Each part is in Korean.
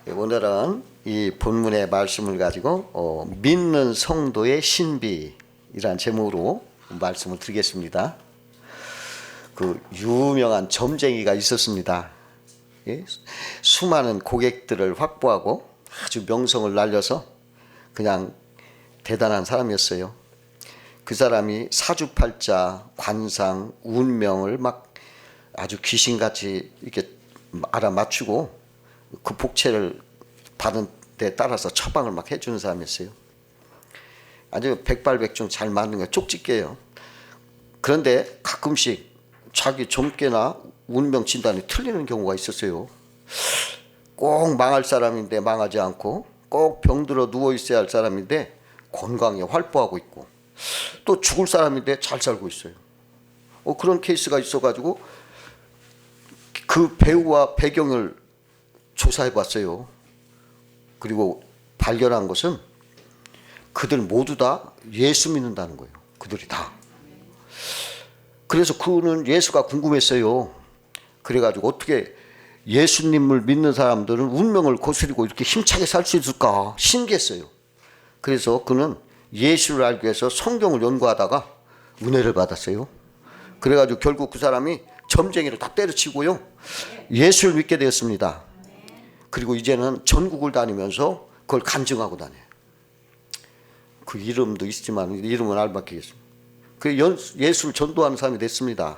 오늘은 이 본문의 말씀을 가지고 믿는 성도의 신비이란 제목으로 말씀을 드리겠습니다. 그 유명한 점쟁이가 있었습니다. 예? 수많은 고객들을 확보하고 아주 명성을 날려서 그냥 대단한 사람이었어요. 그 사람이 사주팔자, 관상, 운명을 막 아주 귀신같이 이렇게 알아맞추고 그 복채를 받은 데 따라서 처방을 막 해주는 사람이었어요. 아주 백발백중 잘 맞는 거예요. 쪽집게예요. 그런데 가끔씩 자기 점괘나 운명 진단이 틀리는 경우가 있었어요. 꼭 망할 사람인데 망하지 않고, 꼭 병들어 누워 있어야 할 사람인데 건강에 활보하고 있고, 또 죽을 사람인데 잘 살고 있어요. 그런 케이스가 있어가지고 그 배우와 배경을 조사해 봤어요. 그리고 발견한 것은 그들 모두 다 예수 믿는다는 거예요. 그들이 다. 그래서 그는 예수가 궁금했어요. 그래가지고 어떻게 예수님을 믿는 사람들은 운명을 거스리고 이렇게 힘차게 살 수 있을까 신기했어요. 그래서 그는 예수를 알기 위해서 성경을 연구하다가 은혜를 받았어요. 그래가지고 결국 그 사람이 점쟁이를 다 때려치고요, 예수를 믿게 되었습니다. 그리고 이제는 전국을 다니면서 그걸 간증하고 다녀요. 그 이름도 있지만 이름은 알 맡기겠습니다. 그 예수를 전도하는 사람이 됐습니다.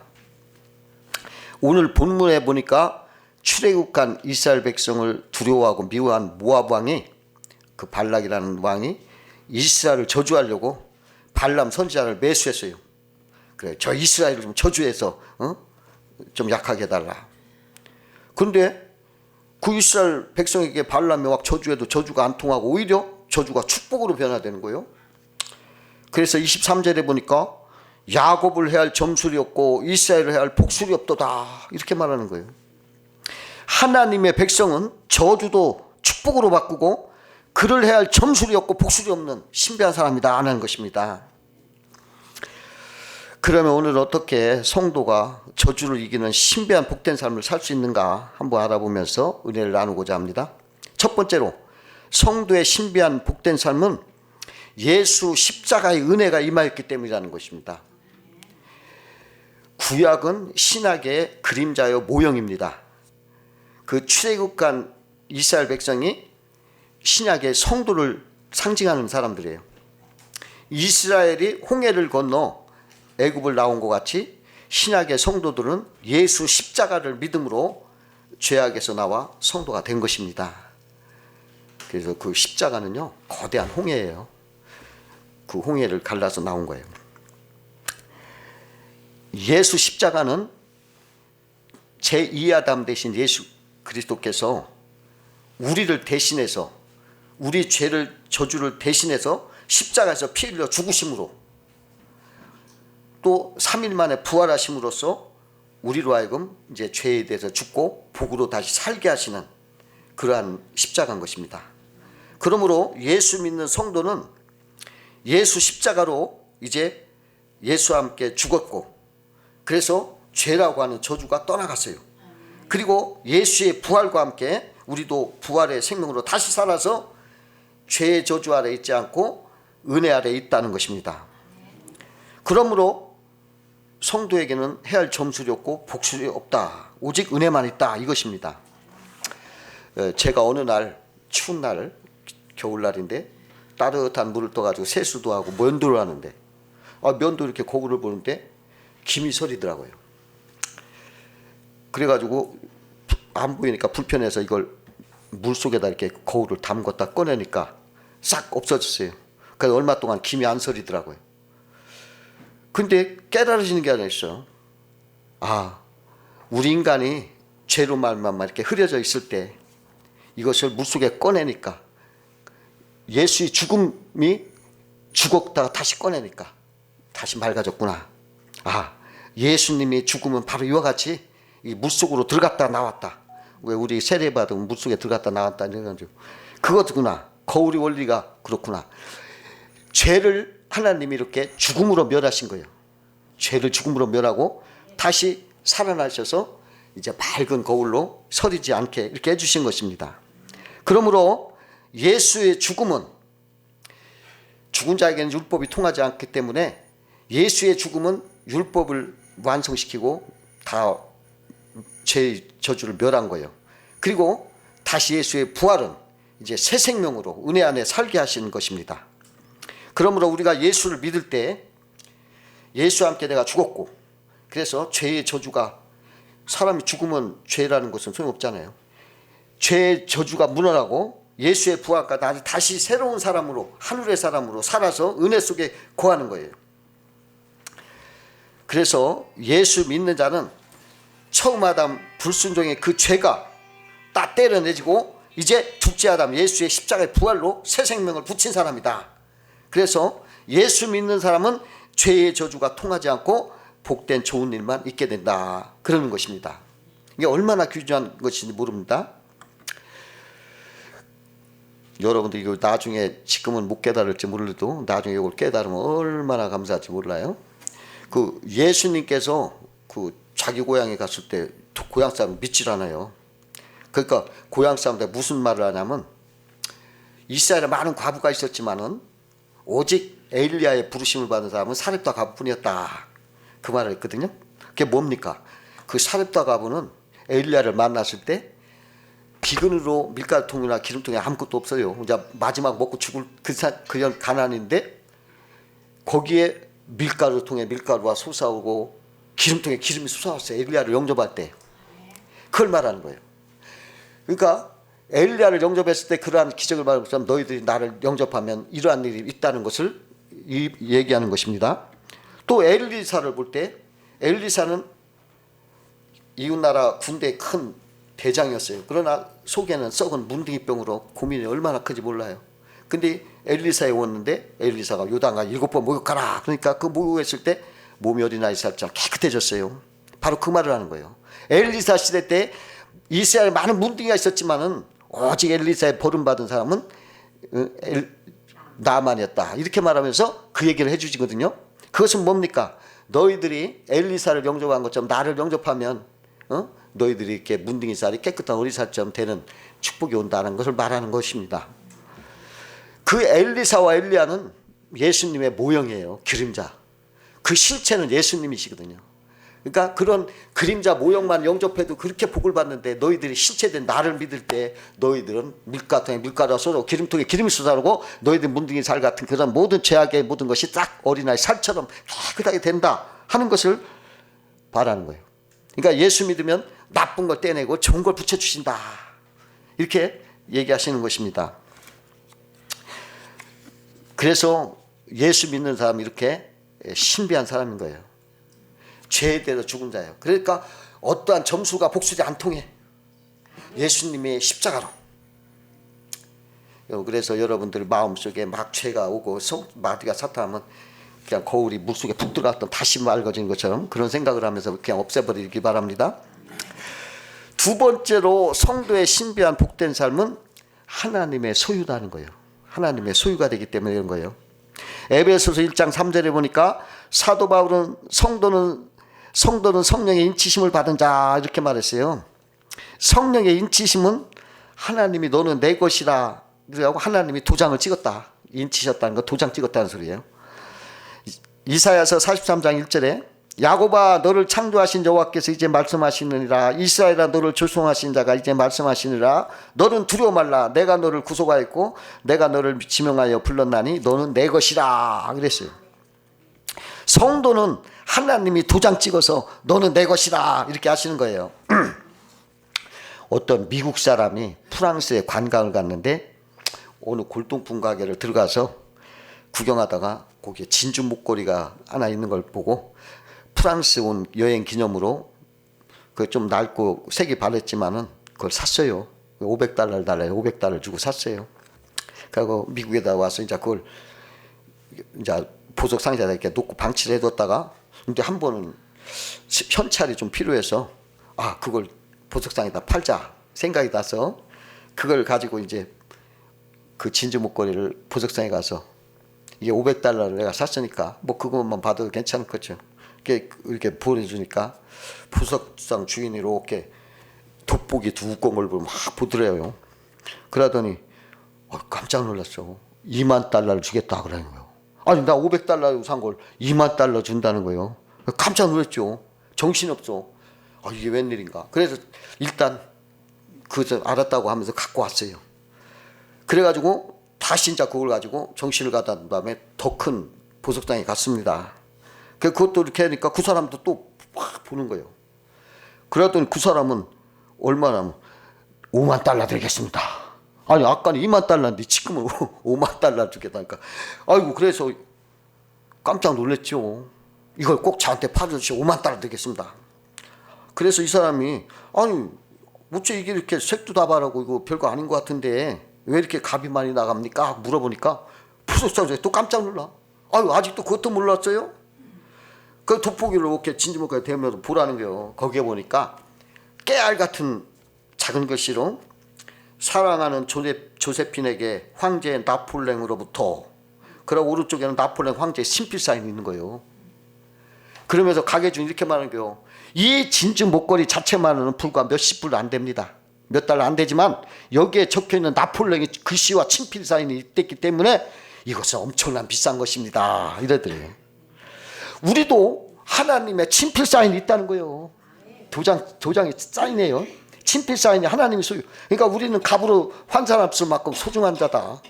오늘 본문에 보니까 출애굽한 이스라엘 백성을 두려워하고 미워한 모압 왕이, 그 발락이라는 왕이 이스라엘을 저주하려고 발람 선지자를 매수했어요. 그래, 저 이스라엘을 좀 저주해서 좀 약하게 해달라. 그런데 그 이스라엘 백성에게 발람이 막 저주해도 저주가 안 통하고 오히려 저주가 축복으로 변화되는 거예요. 그래서 23절에 보니까 야곱을 해야 할 점술이 없고 이스라엘을 해야 할 복술이 없도다, 이렇게 말하는 거예요. 하나님의 백성은 저주도 축복으로 바꾸고 그를 해야 할 점술이 없고 복술이 없는 신비한 사람이다 하는 것입니다. 그러면 오늘 어떻게 성도가 저주를 이기는 신비한 복된 삶을 살 수 있는가 한번 알아보면서 은혜를 나누고자 합니다. 첫 번째로, 성도의 신비한 복된 삶은 예수 십자가의 은혜가 임하였기 때문이라는 것입니다. 구약은 신약의 그림자요 모형입니다. 그 출애굽한 이스라엘 백성이 신약의 성도를 상징하는 사람들이에요. 이스라엘이 홍해를 건너 애굽을 나온 것 같이 신약의 성도들은 예수 십자가를 믿음으로 죄악에서 나와 성도가 된 것입니다. 그래서 그 십자가는요, 거대한 홍해예요. 그 홍해를 갈라서 나온 거예요. 예수 십자가는 제2아담 대신 예수 그리스도께서 우리를 대신해서, 우리 죄를, 저주를 대신해서 십자가에서 피 흘려 죽으심으로, 또 3일 만에 부활하심으로써 우리로 하여금 이제 죄에 대해서 죽고 복으로 다시 살게 하시는 그러한 십자가인 것입니다. 그러므로 예수 믿는 성도는 예수 십자가로 이제 예수와 함께 죽었고, 그래서 죄라고 하는 저주가 떠나갔어요. 그리고 예수의 부활과 함께 우리도 부활의 생명으로 다시 살아서 죄의 저주 아래 있지 않고 은혜 아래 있다는 것입니다. 그러므로 성도에게는 해야 할 점술이 없고 복술이 없다, 오직 은혜만 있다, 이것입니다. 제가 어느 날 추운 날, 겨울날인데 따뜻한 물을 떠가지고 세수도 하고 면도를 하는데, 면도 이렇게 거울을 보는데 김이 서리더라고요. 그래가지고 안 보이니까 불편해서 이걸 물속에다 이렇게 거울을 담궜다 꺼내니까 싹 없어졌어요. 그래서 얼마 동안 김이 안 서리더라고요. 근데 깨달아지는 게 하나 있어. 우리 인간이 죄로 말미암아 이렇게 흐려져 있을 때 이것을 물속에 꺼내니까, 예수의 죽음이 죽었다가 다시 꺼내니까 다시 맑아졌구나. 예수님이 죽으면 바로 이와 같이 이 물속으로 들어갔다 나왔다. 왜 우리 세례받으면 물속에 들어갔다 나왔다 이래가지고 그거구나. 거울의 원리가 그렇구나. 죄를 하나님이 이렇게 죽음으로 멸하신 거예요. 죄를 죽음으로 멸하고 다시 살아나셔서 이제 맑은 거울로 서리지 않게 이렇게 해주신 것입니다. 그러므로 예수의 죽음은 죽은 자에게는 율법이 통하지 않기 때문에 예수의 죽음은 율법을 완성시키고 다 죄의 저주를 멸한 거예요. 그리고 다시 예수의 부활은 이제 새 생명으로 은혜 안에 살게 하시는 것입니다. 그러므로 우리가 예수를 믿을 때 예수와 함께 내가 죽었고, 그래서 죄의 저주가, 사람이 죽으면 죄라는 것은 소용없잖아요. 죄의 저주가 무너나고 예수의 부활과 나를 다시 새로운 사람으로, 하늘의 사람으로 살아서 은혜 속에 거하는 거예요. 그래서 예수 믿는 자는 처음 아담 불순종의 그 죄가 딱 때려내지고 이제 둘째 아담 예수의 십자가의 부활로 새 생명을 붙인 사람이다. 그래서 예수 믿는 사람은 죄의 저주가 통하지 않고 복된 좋은 일만 있게 된다, 그러는 것입니다. 이게 얼마나 귀중한 것인지 모릅니다. 여러분들 이거 나중에, 지금은 못 깨달을지 몰라도 나중에 이걸 깨달으면 얼마나 감사할지 몰라요. 그 예수님께서 그 자기 고향에 갔을 때 고향 사람 믿질 않아요. 그러니까 고향 사람들 무슨 말을 하냐면, 이스라엘에 많은 과부가 있었지만은 오직 엘리야의 부르심을 받은 사람은 사렙다 과부뿐이었다, 그 말을 했거든요. 그게 뭡니까? 그 사렙다 과부는 엘리야를 만났을 때 비근으로 밀가루통이나 기름통에 아무것도 없어요. 이제 마지막 먹고 죽을 그냥 가난인데 거기에 밀가루통에 밀가루가 솟아오고 기름통에 기름이 솟아왔어요. 엘리야를 영접할 때. 그걸 말하는 거예요. 그러니까 엘리야를 영접했을 때 그러한 기적을 말하면서 너희들이 나를 영접하면 이러한 일이 있다는 것을 얘기하는 것입니다. 또 엘리사를 볼 때, 엘리사는 이웃나라 군대의 큰 대장이었어요. 그러나 속에는 썩은 문둥이병으로 고민이 얼마나 큰지 몰라요. 근데 엘리사에 왔는데 엘리사가 요단강 7번 목욕하라, 그러니까 그 목욕했을 때 몸이 어린아이 살처럼 깨끗해졌어요. 바로 그 말을 하는 거예요. 엘리사 시대 때 이스라엘에 많은 문둥이가 있었지만은 오직 엘리사의 버림받은 사람은 나만이었다, 이렇게 말하면서 그 얘기를 해주시거든요. 그것은 뭡니까? 너희들이 엘리사를 영접한 것처럼 나를 영접하면 너희들이 이렇게 문둥이 쌀이 깨끗한 어리살처럼 되는 축복이 온다는 것을 말하는 것입니다. 그 엘리사와 엘리야는 예수님의 모형이에요. 그림자. 그 실체는 예수님이시거든요. 그러니까 그런 그림자 모형만 영접해도 그렇게 복을 받는데, 너희들이 실체된 나를 믿을 때 너희들은 밀가루통에 밀가루가 쏟아오고 기름통에 기름이 쏟아오고 너희들 문둥이 살 같은 그런 모든 죄악의 모든 것이 딱 어린아이 살처럼 깨끗하게 된다 하는 것을 바라는 거예요. 그러니까 예수 믿으면 나쁜 걸 떼내고 좋은 걸 붙여주신다, 이렇게 얘기하시는 것입니다. 그래서 예수 믿는 사람이 이렇게 신비한 사람인 거예요. 죄에 대해서 죽은 자예요. 그러니까 어떠한 점수가 복수지 안 통해, 예수님의 십자가로. 그래서 여러분들 마음속에 막 죄가 오고 마귀가 사탄하면 그냥 거울이 물속에 푹 들어갔던 다시 맑아진 것처럼 그런 생각을 하면서 그냥 없애버리기 바랍니다. 두 번째로 성도의 신비한 복된 삶은 하나님의 소유다는 거예요. 하나님의 소유가 되기 때문에 이런 거예요. 에베소서 1장 3절에 보니까 사도 바울은 성도는 성령의 인치심을 받은 자, 이렇게 말했어요. 성령의 인치심은 하나님이 너는 내 것이라, 그래갖고 하나님이 도장을 찍었다, 인치셨다는 거, 도장 찍었다는 소리예요. 이사야서 43장 1절에 야곱아 너를 창조하신 여호와께서 이제 말씀하시느니라, 이스라엘아 너를 조성하신 자가 이제 말씀하시느니라, 너는 두려워 말라, 내가 너를 구속하였고 내가 너를 지명하여 불렀나니 너는 내 것이라, 그랬어요. 성도는 하나님이 도장 찍어서 너는 내 것이다, 이렇게 하시는 거예요. 어떤 미국 사람이 프랑스에 관광을 갔는데 어느 골동품 가게를 들어가서 구경하다가 거기에 진주 목걸이가 하나 있는 걸 보고 프랑스 온 여행 기념으로 그 좀 낡고 색이 바랬지만은 그걸 샀어요. $500 달라요. $500 주고 샀어요. 그리고 미국에다 와서 이제 그걸 이제 보석 상자에 이렇게 놓고 방치를 해뒀다가 이제 한 번은 현찰이 좀 필요해서 그걸 보석상에다 팔자 생각이 나서 그걸 가지고 이제 그 진주 목걸이를 보석상에 가서 이게 $500를 내가 샀으니까 뭐 그것만 봐도 괜찮을 거죠. 이렇게 보내주니까 보석상 주인이 이렇게 돋보기 두꺼운 걸 막 보더래요. 그러더니 깜짝 놀랐어. 2만 달러를 주겠다 그러는 거예요. 아니 나 500달러 산 걸 2만 달러 준다는 거예요. 깜짝 놀랐죠. 정신없어. 이게 웬일인가. 그래서 일단 그저 알았다고 하면서 갖고 왔어요. 그래가지고 다시 이제 그걸 가지고 정신을 갖다 둔 다음에 더 큰 보석상에 갔습니다. 그것도 이렇게 하니까 그 사람도 또 막 보는 거예요. 그랬더니 그 사람은 얼마나 5만 달러 드리겠습니다. 아니 아까는 2만 달러인데 지금은 5만 달러 주겠다니까. 아이고 그래서 깜짝 놀랐죠. 이걸 꼭 저한테 팔아주시오. 5만 달러 드리겠습니다. 그래서 이 사람이 아니 어째 이게 이렇게 색도 다발하고 이거 별거 아닌 것 같은데 왜 이렇게 값이 많이 나갑니까? 물어보니까 보석상자에 또 깜짝 놀라. 아유 아직도 그것도 몰랐어요? 그 돋보기를 이렇게 진주목까지 대면서 보라는 거예요. 거기에 보니까 깨알 같은 작은 글씨로 사랑하는 조세핀에게 황제 나폴레옹으로부터, 그리고 오른쪽에는 나폴레옹 황제의 친필 사인이 있는 거예요. 그러면서 가게 중 이렇게 말하는 거예요. 이 진주 목걸이 자체만으로는 불과 몇십 불 안 됩니다. 몇 달러 안 되지만 여기에 적혀있는 나폴레옹의 글씨와 친필 사인이 있기 때문에 이것은 엄청난 비싼 것입니다. 이러더래요. 우리도 하나님의 친필 사인이 있다는 거예요. 도장에 사인해요. 친필 사인이 하나님의 소유. 그러니까 우리는 값으로 환산할 수 만큼 소중한 자다.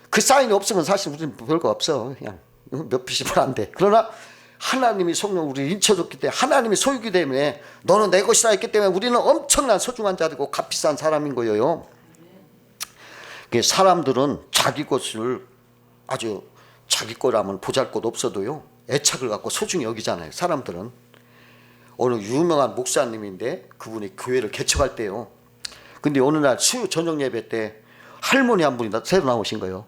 그 사인이 없으면 사실 우리는 별거 없어. 그냥 몇 피시불 안 돼. 그러나 하나님이 성령 우리를 인쳐줬기 때문에 하나님의 소유기 때문에 너는 내 것이라 했기 때문에 우리는 엄청난 소중한 자들이고 값비싼 사람인 거예요. 사람들은 자기 것을 아주 자기 거라면 보잘것 없어도요 애착을 갖고 소중히 여기잖아요. 사람들은. 어느 유명한 목사님인데 그분이 교회를 개척할 때요. 근데 어느 날 수요 저녁 예배 때 할머니 한 분이 새로 나오신 거예요.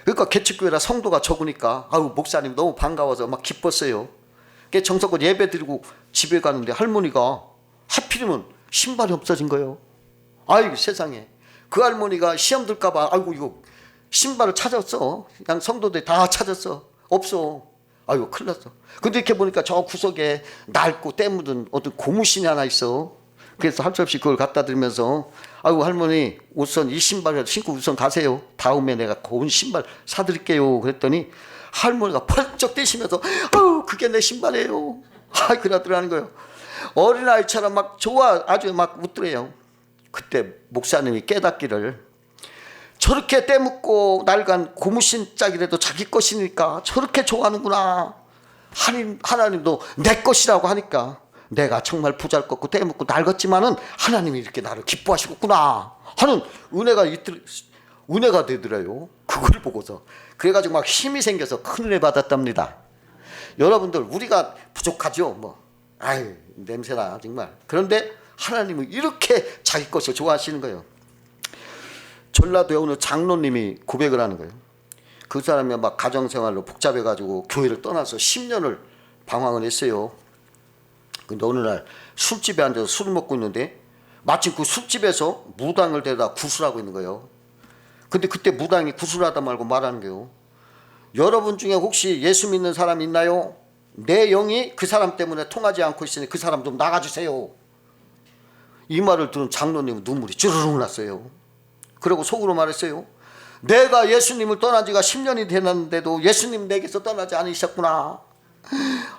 그러니까 개척교회라 성도가 적으니까 아유 목사님 너무 반가워서 막 기뻤어요. 정성껏 예배 드리고 집에 가는데 할머니가 하필이면 신발이 없어진 거예요. 아이 세상에. 그 할머니가 시험 들까봐 아이고 이거 신발을 찾았어. 그냥 성도들이 다 찾았어. 없어. 아이고 큰일 났어. 근데 이렇게 보니까 저 구석에 낡고 때 묻은 어떤 고무신이 하나 있어. 그래서 할 수 없이 그걸 갖다 드리면서 아이고 할머니 우선 이 신발을 신고 우선 가세요. 다음에 내가 고운 신발 사드릴게요. 그랬더니 할머니가 펄쩍 뛰시면서 아유 그게 내 신발이에요. 아 그러더라는 거예요. 어린아이처럼 막 좋아 아주 막 웃더래요. 그때 목사님이 깨닫기를 저렇게 때묻고 낡은 고무신 짝이라도 자기 것이니까 저렇게 좋아하는구나. 하나님도 내 것이라고 하니까 내가 정말 보잘것고 때묻고 낡았지만은 하나님이 이렇게 나를 기뻐하시겠구나 하는 은혜가 되더래요. 그걸 보고서. 그래가지고 막 힘이 생겨서 큰 은혜 받았답니다. 여러분들 우리가 부족하죠. 뭐 아유 냄새나 정말. 그런데 하나님은 이렇게 자기 것을 좋아하시는 거예요. 전라도에 어느 장로님이 고백을 하는 거예요. 그 사람이 막 가정생활로 복잡해가지고 교회를 떠나서 10년을 방황을 했어요. 근데 어느 날 술집에 앉아서 술을 먹고 있는데 마침 그 술집에서 무당을 대다 구술하고 있는 거예요. 근데 그때 무당이 구술하다 말고 말하는 거예요. 여러분 중에 혹시 예수 믿는 사람 있나요? 내 영이 그 사람 때문에 통하지 않고 있으니 그 사람 좀 나가주세요. 이 말을 들은 장로님은 눈물이 쭈르륵 났어요. 그리고 속으로 말했어요. 내가 예수님을 떠난 지가 10년이 되었는데도 예수님 내게서 떠나지 않으셨구나.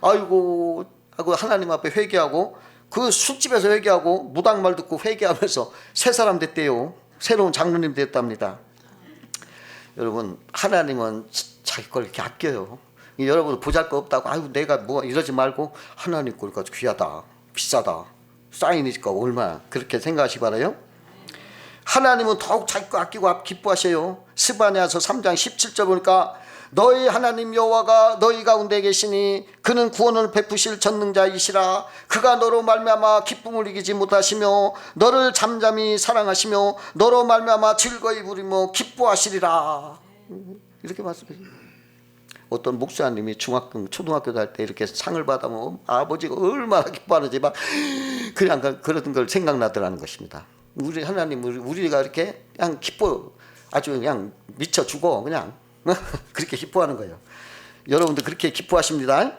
아이고 하고 하나님 앞에 회개하고 그 술집에서 회개하고 무당 말 듣고 회개하면서 새 사람 됐대요. 새로운 장로님 됐답니다. 여러분 하나님은 자기 걸 이렇게 아껴요. 여러분 보잘것 없다고 아유 내가 뭐 이러지 말고 하나님 걸 가지고 귀하다 비싸다 사인이니까 얼마나 그렇게 생각하시기 바라요. 하나님은 더욱 자기 거 아끼고 기뻐하셔요. 스바냐서 3장 17절 보니까 너희 하나님 여호와가 너희 가운데 계시니 그는 구원을 베푸실 전능자이시라. 그가 너로 말미암아 기쁨을 이기지 못하시며 너를 잠잠히 사랑하시며 너로 말미암아 즐거이 부리며 기뻐하시리라. 이렇게 말씀해요. 어떤 목사님이 초등학교 다닐 때 이렇게 상을 받으면 아버지가 얼마나 기뻐하는지 막 그냥 그런 걸 생각나더라는 것입니다. 우리 하나님 우리가 이렇게 그냥 기뻐 아주 그냥 미쳐 죽어 그냥 그렇게 기뻐하는 거예요. 여러분들 그렇게 기뻐하십니다.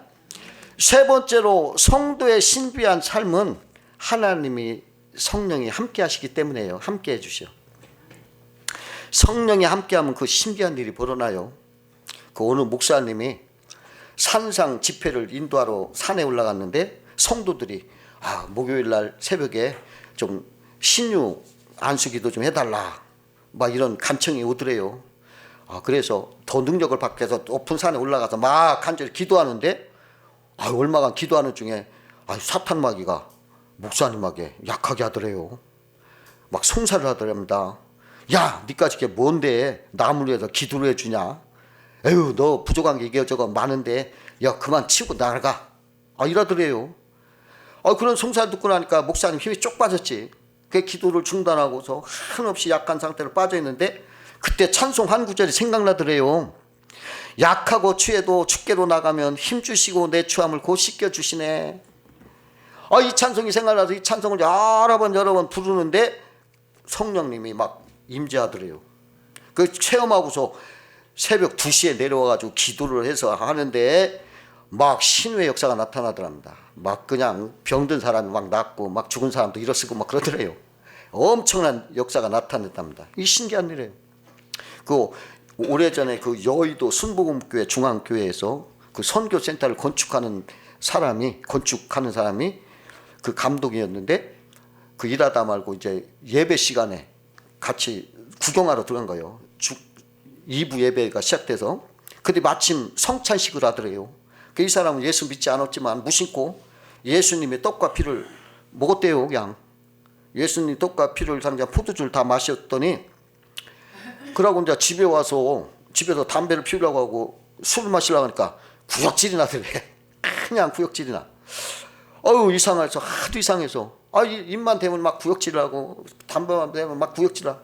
세 번째로 성도의 신비한 삶은 하나님이 성령이 함께 하시기 때문에요. 함께 해주셔. 성령이 함께하면 그 신기한 일이 벌어나요. 그 어느 목사님이 산상 집회를 인도하러 산에 올라갔는데 성도들이 목요일 날 새벽에 좀 신유 안수기도 좀 해달라 막 이런 간청이 오더래요. 그래서 더 능력을 받기 위해서 높은 산에 올라가서 막 간절히 기도하는데 얼마간 기도하는 중에 사탄 마귀가 목사님에게 약하게 하더래요. 막 송사를 하더랍니다. 야, 니까지 그게 뭔데 남을 위해서 기도를 해주냐? 에휴, 너 부족한 게 이게 저거 많은데 야, 그만 치우고 나가. 이러더래요. 그런 송사를 듣고 나니까 목사님 힘이 쪽 빠졌지. 그 기도를 중단하고서 한없이 약한 상태로 빠져 있는데 그때 찬송 한 구절이 생각나더래요. 약하고 취해도 주께로 나가면 힘주시고 내 추함을 곧 씻겨주시네. 이 찬송이 생각나서 이 찬송을 여러 번 부르는데 성령님이 막 임재하더래요. 그 체험하고서 새벽 2시에 내려와가지고 기도를 해서 하는데 막 신의 역사가 나타나더랍니다. 막 그냥 병든 사람이 막 낫고 막 죽은 사람도 일어서고 막 그러더래요. 엄청난 역사가 나타났답니다. 이 신기한 일이에요. 그 오래전에 그 여의도 순복음교회 중앙교회에서 그 선교센터를 건축하는 사람이 그 감독이었는데 그 일하다 말고 이제 예배 시간에 같이 구경하러 들어간 거예요. 2부 예배가 시작돼서. 근데 마침 성찬식을 하더래요. 이 사람은 예수 믿지 않았지만 무심코 예수님의 떡과 피를 먹었대요. 그냥 예수님 떡과 피를 상자 포도주를 다 마셨더니 그러고 이제 집에 와서 집에서 담배를 피우려고 하고 술을 마시려고 하니까 구역질이 나더래. 그냥 구역질이 나. 이상해서 하도 이상해서 입만 대면 막 구역질을 하고 담배만 대면 막 구역질을 하고.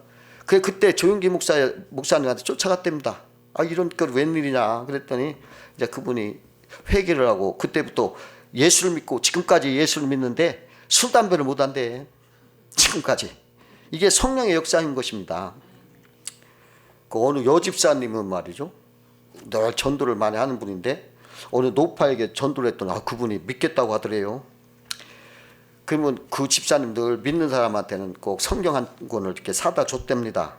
그때 조용기 목사님한테 쫓아갔답니다. 이런 걸 웬일이냐 그랬더니 이제 그분이 회개를 하고 그때부터 예수를 믿고 지금까지 예수를 믿는데 술 담배를 못 한대. 지금까지. 이게 성령의 역사인 것입니다. 그 어느 여집사님은 말이죠. 늘 전도를 많이 하는 분인데 어느 노파에게 전도를 했더니 그분이 믿겠다고 하더래요. 그러면 그 집사님들 믿는 사람한테는 꼭 성경 한 권을 이렇게 사다 줬답니다.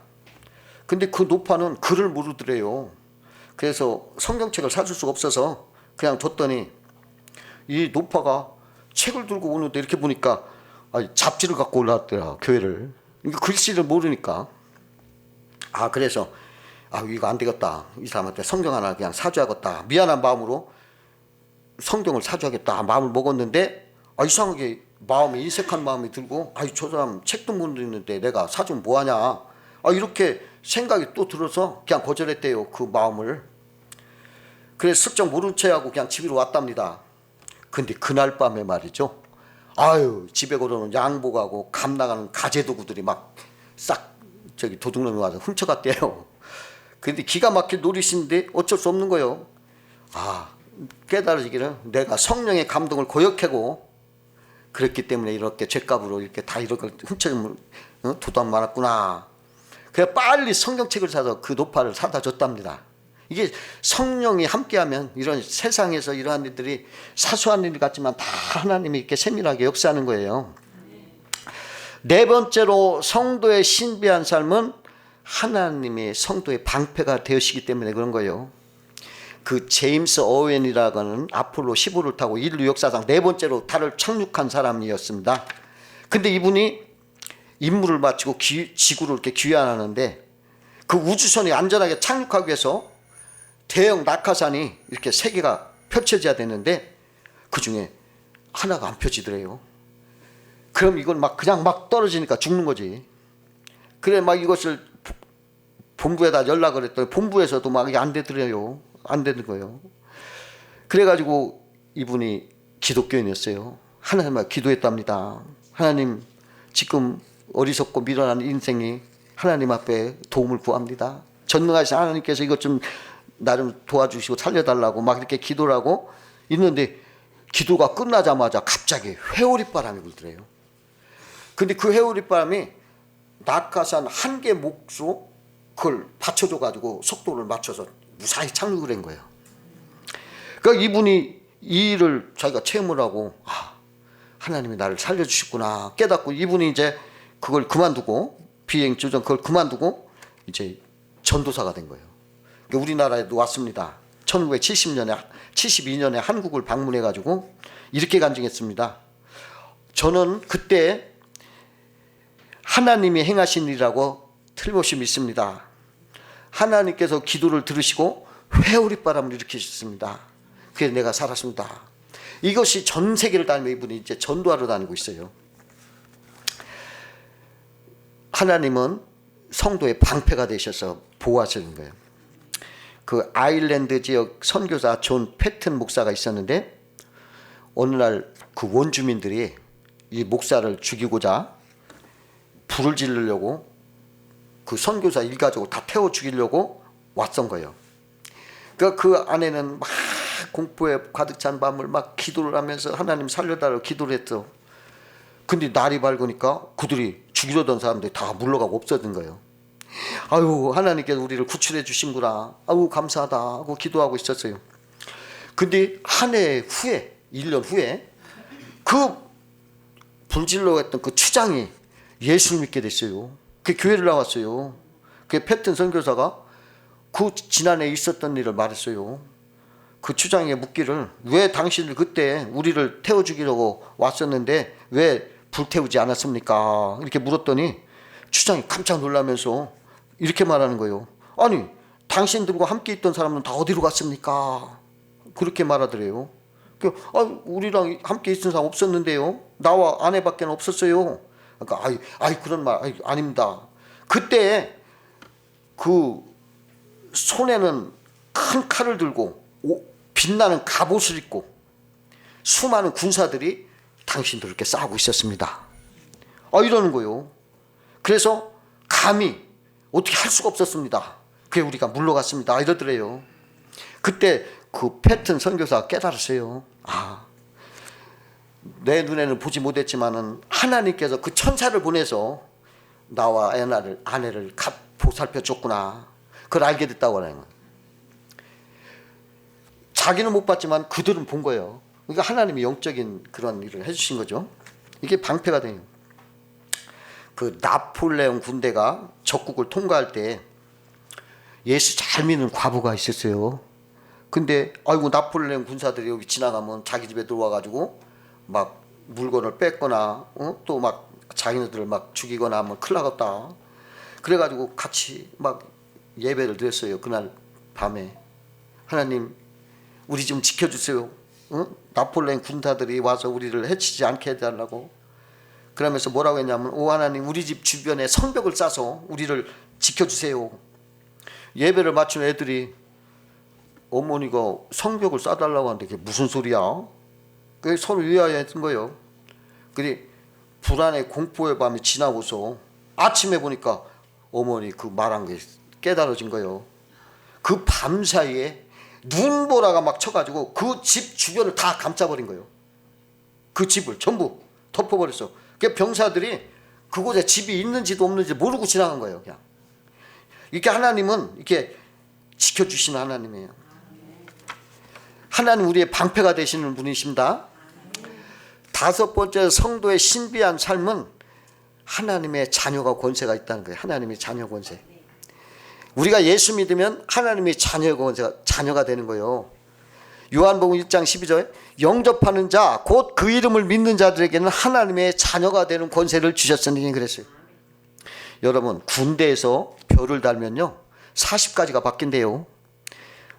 근데 그 노파는 글을 모르더래요. 그래서 성경책을 사줄 수가 없어서 그냥 줬더니 이 노파가 책을 들고 오는데 이렇게 보니까 잡지를 갖고 올라왔더라, 교회를. 이거 글씨를 모르니까. 그래서 이거 안 되겠다. 이 사람한테 성경 하나 그냥 사줘야겠다. 미안한 마음으로 성경을 사줘야겠다 마음을 먹었는데 이상하게 마음이 인색한 마음이 들고 저 사람 책도 못 읽는데 내가 사주면 뭐하냐 이렇게 생각이 또 들어서 그냥 거절했대요. 그 마음을. 그래서 슬쩍 모른 채하고 그냥 집으로 왔답니다. 근데 그날 밤에 말이죠. 집에 걸어놓은 양복하고 감 나가는 가재도구들이 막 싹 도둑놈이 와서 훔쳐갔대요. 근데 기가 막힐 노릇인데 어쩔 수 없는 거예요. 깨달아지기를 내가 성령의 감동을 거역하고 그랬기 때문에 이렇게 죄값으로 이렇게 다 이런 걸 훔쳐주면 도둑 많았구나. 그래서 빨리 성경책을 사서 그 노파를 사다 줬답니다. 이게 성령이 함께하면 이런 세상에서 이러한 일들이 사소한 일 같지만 다 하나님이 이렇게 세밀하게 역사하는 거예요. 네 번째로 성도의 신비한 삶은 하나님의 성도의 방패가 되시기 때문에 그런 거예요. 그 제임스 어웬이라고는 아폴로 15를 타고 인류 역사상 네 번째로 달을 착륙한 사람이었습니다. 근데 이분이 임무를 마치고 지구를 이렇게 귀환하는데 그 우주선이 안전하게 착륙하기 위해서 대형 낙하산이 이렇게 세 개가 펼쳐져야 되는데 그 중에 하나가 안 펴지더래요. 그럼 이건 그냥 떨어지니까 죽는 거지. 그래 이것을 본부에다 연락을 했더니 본부에서도 이게 안 되더래요. 안 되는 거예요. 그래가지고 이분이 기독교인이었어요. 하나님께 기도했답니다. 하나님, 지금 어리석고 미련한 인생이 하나님 앞에 도움을 구합니다. 전능하신 하나님께서 이것 좀 나 좀 도와주시고 살려달라고 이렇게 기도를 하고 있는데 기도가 끝나자마자 갑자기 회오리바람이 불더래요. 근데 그 회오리바람이 낙하산 한 개 몫으로 그걸 받쳐줘가지고 속도를 맞춰서 무사히 착륙을 한 거예요. 그러니까 이분이 이 일을 자기가 체험을 하고 하나님이 나를 살려주셨구나 깨닫고 이분이 이제 그걸 그만두고 비행조정 그걸 그만두고 이제 전도사가 된 거예요. 그러니까 우리나라에도 왔습니다. 1972년에 한국을 방문해 가지고 이렇게 간증했습니다. 저는 그때 하나님이 행하신 일이라고 틀림없이 믿습니다. 하나님께서 기도를 들으시고 회오리바람을 일으키셨습니다. 그래서 내가 살았습니다. 이것이 전 세계를 다니며 이분이 이제 전도하러 다니고 있어요. 하나님은 성도의 방패가 되셔서 보호하시는 거예요. 그 아일랜드 지역 선교사 존 패튼 목사가 있었는데 어느 날 그 원주민들이 이 목사를 죽이고자 불을 지르려고 그 선교사 일가족을 다 태워 죽이려고 왔던 거예요. 그러니까 그 안에는 막 공포에 가득 찬 밤을 막 기도를 하면서 하나님 살려달라고 기도를 했어. 근데 날이 밝으니까 그들이 죽이려던 사람들이 다 물러가고 없어진 거예요. 아유 하나님께서 우리를 구출해 주신구나. 아유 감사하다 하고 기도하고 있었어요. 근데 한 해 후에 1년 후에 그 불질러 했던 그 추장이 예수를 믿게 됐어요. 그 교회를 나왔어요. 그 패튼 선교사가 그 지난해 있었던 일을 말했어요. 그 추장에게 묻기를 왜 당신을 그때 우리를 태워 죽이려고 왔었는데 왜 불태우지 않았습니까? 이렇게 물었더니 추장이 깜짝 놀라면서 이렇게 말하는 거예요. 아니 당신들과 함께 있던 사람은 다 어디로 갔습니까? 그렇게 말하더래요. 우리랑 함께 있던 사람 없었는데요. 나와 아내밖에 없었어요. 그러니까 그런 말 아닙니다. 그때 그 손에는 큰 칼을 들고 빛나는 갑옷을 입고 수많은 군사들이 당신들을 이렇게 싸우고 있었습니다. 이러는 거예요. 그래서 감히 어떻게 할 수가 없었습니다. 그래 우리가 물러갔습니다. 이러더래요. 그때 그 패튼 선교사가 깨달았어요. 내 눈에는 보지 못했지만은 하나님께서 그 천사를 보내서 나와 아내를 보살펴 줬구나. 그걸 알게 됐다고 하는 거예요. 자기는 못 봤지만 그들은 본 거예요. 그러니까 하나님이 영적인 그런 일을 해주신 거죠. 이게 방패가 돼요. 그 나폴레옹 군대가 적국을 통과할 때 예수 잘 믿는 과부가 있었어요. 근데 나폴레옹 군사들이 여기 지나가면 자기 집에 들어와가지고 막 물건을 뺏거나 또 막 자기네들을 막 죽이거나 하면 큰일 나겠다. 그래가지고 같이 막 예배를 드렸어요. 그날 밤에 하나님 우리 좀 지켜주세요. 나폴레옹 군사들이 와서 우리를 해치지 않게 해달라고. 그러면서 뭐라고 했냐면 오 하나님 우리 집 주변에 성벽을 쌓아서 우리를 지켜주세요. 예배를 마친 애들이 어머니가 성벽을 쌓아달라고 하는데 그게 무슨 소리야? 그게 서로 위하였던 거예요. 그리 불안의 공포의 밤이 지나고서 아침에 보니까 어머니 그 말한 게 깨달아진 거예요. 그 밤 사이에 눈보라가 막 쳐가지고 그 집 주변을 다 감싸버린 거예요. 그 집을 전부 덮어버렸어. 그 병사들이 그곳에 집이 있는지도 없는지 모르고 지나간 거예요. 그냥 이렇게 하나님은 이렇게 지켜주시는 하나님이에요. 하나님 우리의 방패가 되시는 분이십니다. 다섯 번째 성도의 신비한 삶은 하나님의 자녀가 권세가 있다는 거예요. 하나님의 자녀 권세. 우리가 예수 믿으면 하나님의 자녀가 되는 거예요. 요한복음 1장 12절 영접하는 자 곧 그 이름을 믿는 자들에게는 하나님의 자녀가 되는 권세를 주셨으니 그랬어요. 여러분 군대에서 별을 달면요 40가지가 바뀐대요.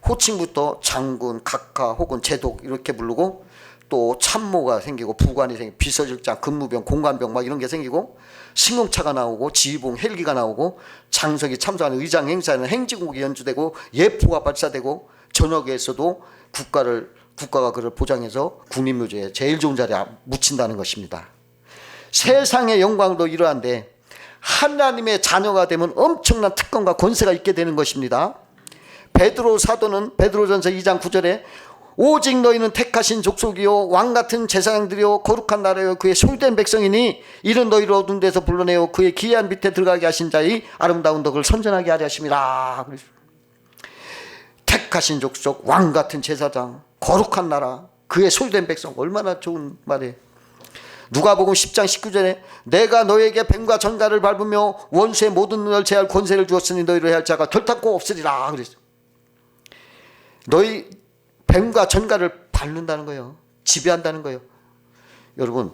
호칭부터 장군, 각하 혹은 제독 이렇게 부르고 또 참모가 생기고 부관이 생기고 비서실장, 근무병, 공관병 막 이런 게 생기고 승용차가 나오고 지휘봉 헬기가 나오고 장석이 참석하는 의장 행사에는 행진곡이 연주되고 예포가 발사되고 전역에서도 국가가 그를 보장해서 국립묘지에 제일 좋은 자리에 묻힌다는 것입니다. 세상의 영광도 이러한데 하나님의 자녀가 되면 엄청난 특권과 권세가 있게 되는 것입니다. 베드로 사도는 베드로전서 2장 9절에 오직 너희는 택하신 족속이요 왕같은 제사장들이요 거룩한 나라요 그의 소유된 백성이니 이는 너희를 어두운 데서 불러내어 그의 기이한 밑에 들어가게 하신 자의 아름다운 덕을 선전하게 하려 하심이라. 택하신 족속, 왕같은 제사장, 거룩한 나라, 그의 소유된 백성. 얼마나 좋은 말이에요. 누가복음 10장 19절에 내가 너에게 뱀과 전갈을 밟으며 원수의 모든 눈을 제할 권세를 주었으니 너희를 해할 자가 결탄코 없으리라 그랬어요. 너희 뱀과 전갈을 밟는다는 거예요. 지배한다는 거예요. 여러분,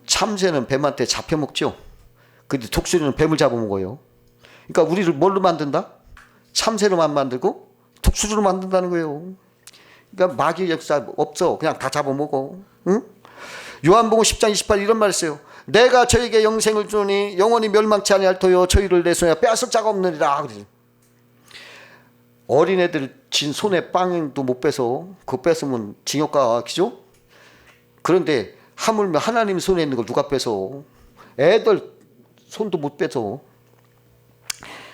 참새는 뱀한테 잡혀먹죠. 근데 독수리는 뱀을 잡아먹어요. 그러니까 우리를 뭘로 만든다? 참새로만 만들고 독수리로 만든다는 거예요. 그러니까 마귀의 역사 없어. 그냥 다 잡아먹어. 응? 요한복음 10장 28 이런 말 했어요. 내가 저에게 영생을 주니 영원히 멸망치 아니할 터요 저희를 내 손에 빼앗을 자가 없느니라. 그러죠. 어린애들 진 손에 빵도 못 빼서 그거 뺏으면 징역 가. 그죠? 그런데 하물며 하나님 손에 있는 걸 누가 뺏어? 애들 손도 못 뺏어.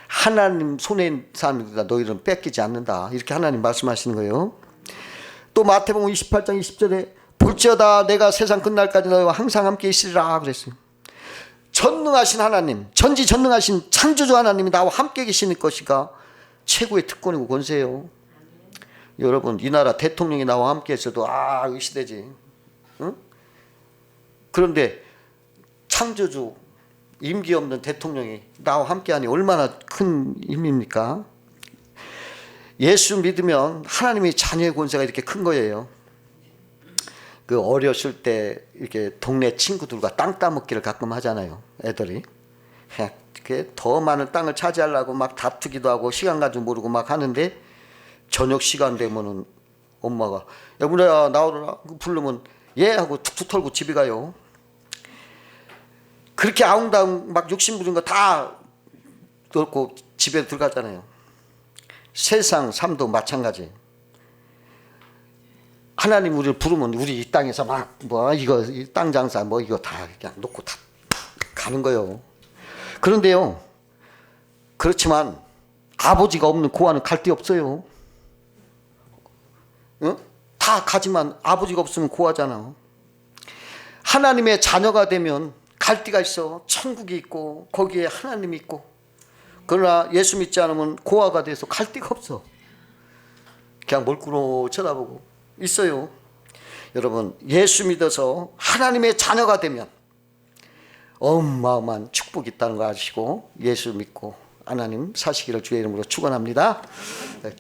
하나님 손에 있는 사람들보다 너희는 뺏기지 않는다. 이렇게 하나님 말씀하시는 거예요. 또 마태복음 28장 20절에 볼지어다 내가 세상 끝날까지 너희와 항상 함께 있으리라 그랬어요. 전능하신 하나님, 전지전능하신 창조주 하나님이 나와 함께 계시는 것이가 최고의 특권이고 권세예요. 여러분, 이 나라 대통령이 나와 함께 했어도 이 시대지. 응? 그런데 창조주 임기 없는 대통령이 나와 함께하니 얼마나 큰 힘입니까? 예수 믿으면 하나님의 자녀의 권세가 이렇게 큰 거예요. 그 어렸을 때 이렇게 동네 친구들과 땅 따먹기를 가끔 하잖아요. 애들이 더 많은 땅을 차지하려고 막 다투기도 하고 시간 가지고 모르고 막 하는데 저녁 시간 되면은 엄마가 야 문혜야 나오라 부르면 예 하고 툭툭 털고 집에 가요. 그렇게 아웅다웅 막 욕심 부린 거 다 넣고 집에 들어가잖아요. 세상 삶도 마찬가지. 하나님 우리를 부르면 우리 이 땅에서 막 뭐 이거 땅 장사 뭐 이거 다 그냥 놓고 다 가는 거예요. 그런데요, 그렇지만 아버지가 없는 고아는 갈 데 없어요. 응? 다 가지만 아버지가 없으면 고아잖아. 하나님의 자녀가 되면 갈 데가 있어. 천국이 있고 거기에 하나님이 있고. 그러나 예수 믿지 않으면 고아가 돼서 갈 데가 없어. 그냥 멀구로 쳐다보고 있어요. 여러분, 예수 믿어서 하나님의 자녀가 되면 어마어마한 축복이 있다는 거 아시고 예수 믿고 하나님 사시기를 주의 이름으로 축원합니다.